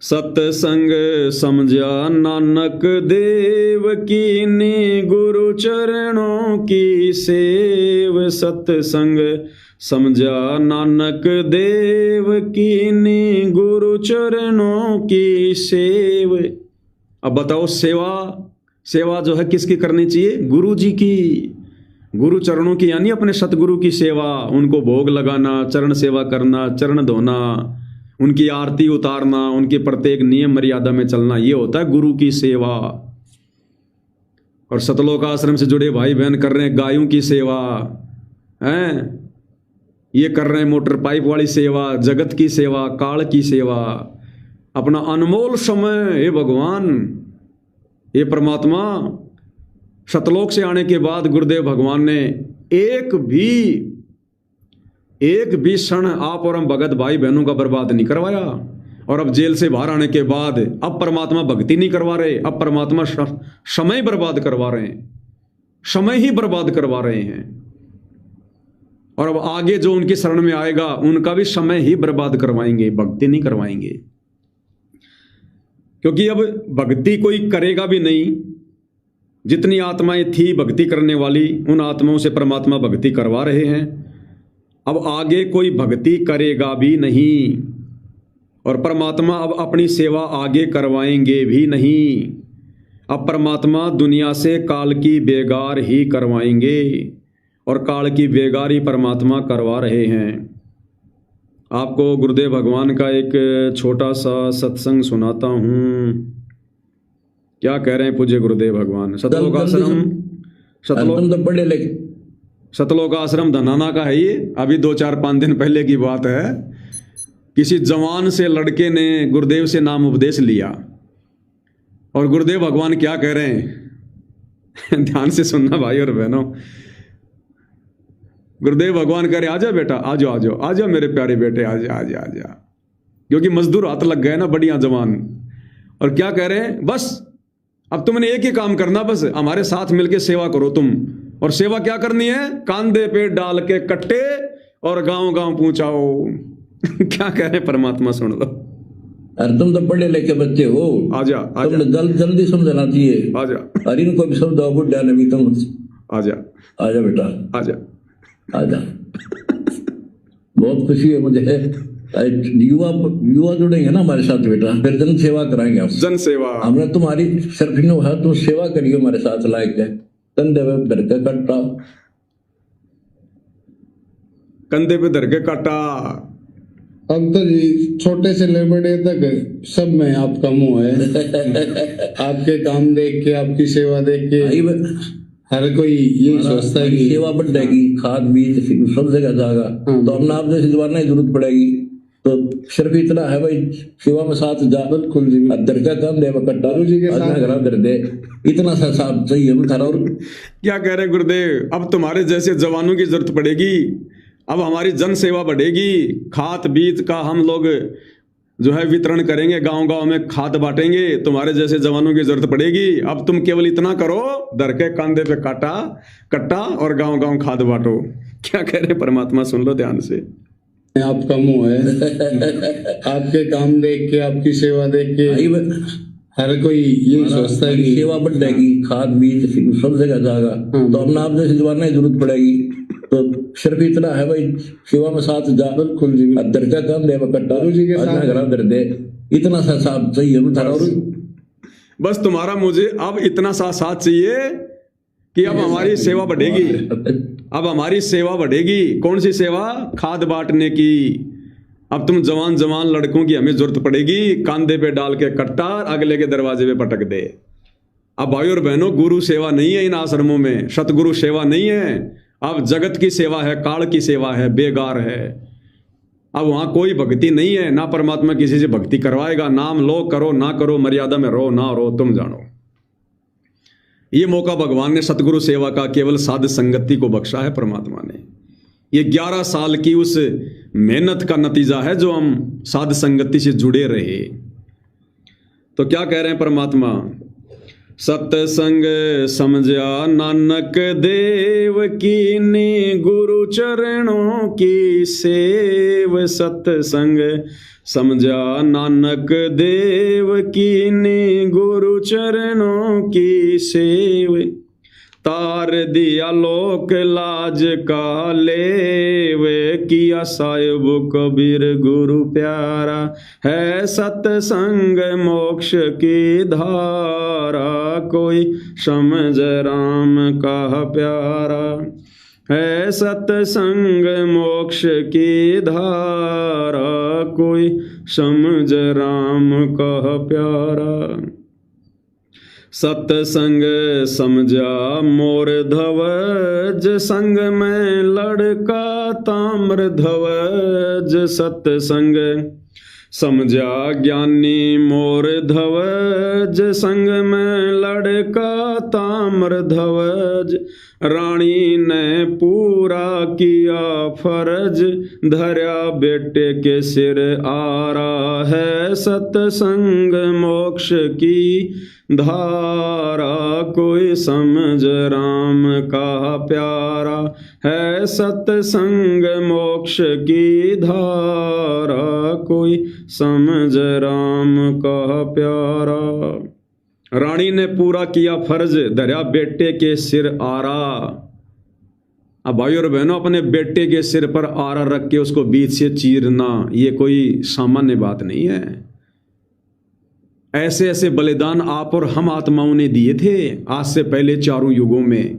सतसंग समझा नानक देव कीनी गुरु चरणों की सेव। सतसंग समझा नानक देव कीनी गुरु चरणों की सेव। अब बताओ सेवा जो है किसकी करनी चाहिए? गुरु जी की, गुरु चरणों की, यानी अपने सतगुरु की सेवा, उनको भोग लगाना, चरण सेवा करना, चरण धोना, उनकी आरती उतारना, उनके प्रत्येक नियम मर्यादा में चलना, ये होता है गुरु की सेवा। और सतलोक आश्रम से जुड़े भाई बहन कर रहे हैं गायों की सेवा, हैं, ये कर रहे हैं मोटर पाइप वाली सेवा, जगत की सेवा, काल की सेवा। अपना अनमोल समय, हे भगवान, हे परमात्मा, सतलोक से आने के बाद गुरुदेव भगवान ने एक भी क्षण आप और हम भगत भाई बहनों का बर्बाद नहीं करवाया। और अब जेल से बाहर आने के बाद अब परमात्मा भक्ति नहीं करवा रहे, अब परमात्मा समय बर्बाद करवा रहे हैं, समय ही बर्बाद करवा रहे हैं। और अब आगे जो उनकी शरण में आएगा उनका भी समय ही बर्बाद करवाएंगे, भक्ति नहीं करवाएंगे। क्योंकि अब भक्ति कोई करेगा भी नहीं। जितनी आत्माएं थी भक्ति करने वाली, उन आत्माओं से परमात्मा भक्ति करवा रहे हैं। अब आगे कोई भक्ति करेगा भी नहीं और परमात्मा अब अपनी सेवा आगे करवाएंगे भी नहीं। अब परमात्मा दुनिया से काल की बेगार ही करवाएंगे और काल की बेगारी परमात्मा करवा रहे हैं। आपको गुरुदेव भगवान का एक छोटा सा सत्संग सुनाता हूँ। क्या कह रहे हैं पूज्य गुरुदेव भगवान? सतलोक आश्रम धनाना का है ये। अभी 2-4-5 दिन पहले की बात है। किसी जवान से लड़के ने गुरुदेव से नाम उपदेश लिया और गुरुदेव भगवान क्या कह रहे हैं ध्यान से सुनना भाई और बहनों। गुरुदेव भगवान कह रहे आजा बेटा, आजा आजा आजा मेरे प्यारे बेटे, आजा आजा आजा। क्योंकि मजदूर हाथ लग गए ना, बढ़िया जवान। और क्या कह रहे हैं? बस अब तुमने एक ही काम करना, बस हमारे साथ मिलके सेवा करो तुम। और सेवा क्या करनी है? कांधे पे डाल के कट्टे और गांव गांव पहुंचाओ। क्या कह रहे हैं परमात्मा? सुन लो। अरे तुम तो पढ़े लिखे बच्चे हो, आजा आजा, जल्दी समझना चाहिए। आजा, अरे इनको भी समझाओ, बुढ़ा ने भी तुम। आजा आजा बेटा, आजा आजा। बहुत खुशी है मुझे। युवा जुड़ेंगे ना हमारे साथ बेटा, फिर जन सेवा कराएंगे हम। जन सेवा हमने तुम्हारी सिर्फ नो है, तुम सेवा करियो हमारे साथ लायक है। कंधे पे धर के कट्टा, कंधे पे धर के काटा। अब तो जी छोटे से ले बड़े तक सब में आपका मुंह है। आपके काम देख के, आपकी सेवा देख के हर कोई ये सोचता है कि सेवा बढ़ जाएगी, खाद बीज सब जगह जाएगा। तो हमने आप जैसे जवान की जरूरत पड़ेगी। तो सिर्फ इतना है भाई, सेवा में साथ जा। बिल्कुल जी, दर का काम दे कट्टा जी के साथ घर दर दे, इतना सा साथ चाहिए थारा। और क्या कह रहे हैं गुरुदेव? अब तुम्हारे जैसे जवानों की जरूरत पड़ेगी। अब हमारी जन सेवा बढ़ेगी। खाद बीज का हम लोग जो है वितरण करेंगे, गांव गांव में खाद बांटेंगे। तुम्हारे जैसे जवानों की जरूरत पड़ेगी। अब तुम केवल इतना करो, दर के कंधे पे काटा कट्टा और गांव गांव खाद बांटो। क्या कह रहे हैं परमात्मा? सुन लो ध्यान से। आपका मुंह है। आपके काम देख के, आपकी सेवा देख के हर कोई ये सोचता है कि सेवा बढ़ जाएगी, खाद बीज सब जगह जाएगा। तो हमने आप जैसे जवान की जरूरत पड़ेगी। तो सिर्फ इतना है भाई, सेवा में साथ जा। बिल्कुल जी, दर का काम दे कट्टा जी के साथ घर दर दे, इतना सा साथ चाहिए थारा। बस तुम्हारा मुझे अब इतना सा साथ चाहिए कि अब हमारी सेवा बढ़ेगी। अब हमारी सेवा बढ़ेगी। कौन सी सेवा? खाद बांटने की। अब तुम जवान लड़कों की हमें जरूरत पड़ेगी। कांधे पे डाल के कट्टा अगले के दरवाजे पे पटक दे। अब भाई और बहनों, गुरु सेवा नहीं है इन आश्रमों में, सतगुरु सेवा नहीं है। अब जगत की सेवा है, काल की सेवा है, बेगार है। अब वहां कोई भक्ति नहीं है, ना परमात्मा किसी से भक्ति करवाएगा। नाम लो, करो ना करो, मर्यादा में रहो ना रहो, तुम जानो। ये मौका भगवान ने सतगुरु सेवा का केवल साध संगति को बख्शा है परमात्मा ने। ये 11 साल की उस मेहनत का नतीजा है जो हम साध संगति से जुड़े रहे। तो क्या कह रहे हैं परमात्मा? सतसंग समझा नानक देव कीनी गुरु चरणों की सेव। सतसंग समझा नानक देव कीनी गुरु चरणों की सेव। तार दिया लोक लाज का लेव, किया साहिब कबीर गुरु प्यारा। है सतसंग मोक्ष की धारा, कोई समझ राम का प्यारा। है सतसंग मोक्ष की धारा, कोई समझ राम का प्यारा। सतसंग समझा मोर ध्वज, संग में लड़का ताम्र ध्वज। सतसंग समझा ज्ञानी मोर ध्वज, संग में लड़का ताम्र ध्वज। रानी ने पूरा किया फर्ज, धरा बेटे के सिर आरा। है सतसंग मोक्ष की धारा, कोई समझ राम का प्यारा। है सतसंग मोक्ष की धारा, कोई समझ राम का प्यारा। रानी ने पूरा किया फर्ज, धरा बेटे के सिर आरा। अब भाई और बहनों, अपने बेटे के सिर पर आरा रख के उसको बीच से चीरना, ये कोई सामान्य बात नहीं है। ऐसे ऐसे बलिदान आप और हम आत्माओं ने दिए थे आज से पहले चारों युगों में।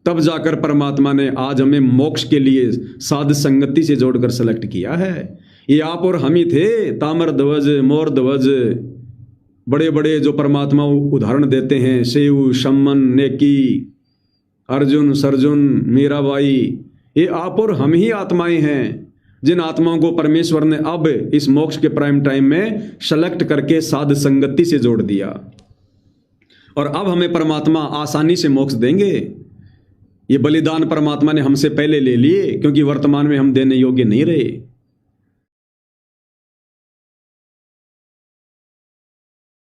तब जाकर परमात्मा ने आज हमें मोक्ष के लिए साध संगति से जोड़कर सेलेक्ट किया है। ये आप और हम ही थे। ताम्र ध्वज, मोर ध्वज, बड़े बड़े जो परमात्मा उदाहरण देते हैं, शिव, शमन, नेकी, अर्जुन, सर्जुन, मीराबाई, ये आप और हम ही आत्माएं हैं जिन आत्माओं को परमेश्वर ने अब इस मोक्ष के प्राइम टाइम में सेलेक्ट करके साध संगति से जोड़ दिया। और अब हमें परमात्मा आसानी से मोक्ष देंगे। ये बलिदान परमात्मा ने हमसे पहले ले लिए, क्योंकि वर्तमान में हम देने योग्य नहीं रहे।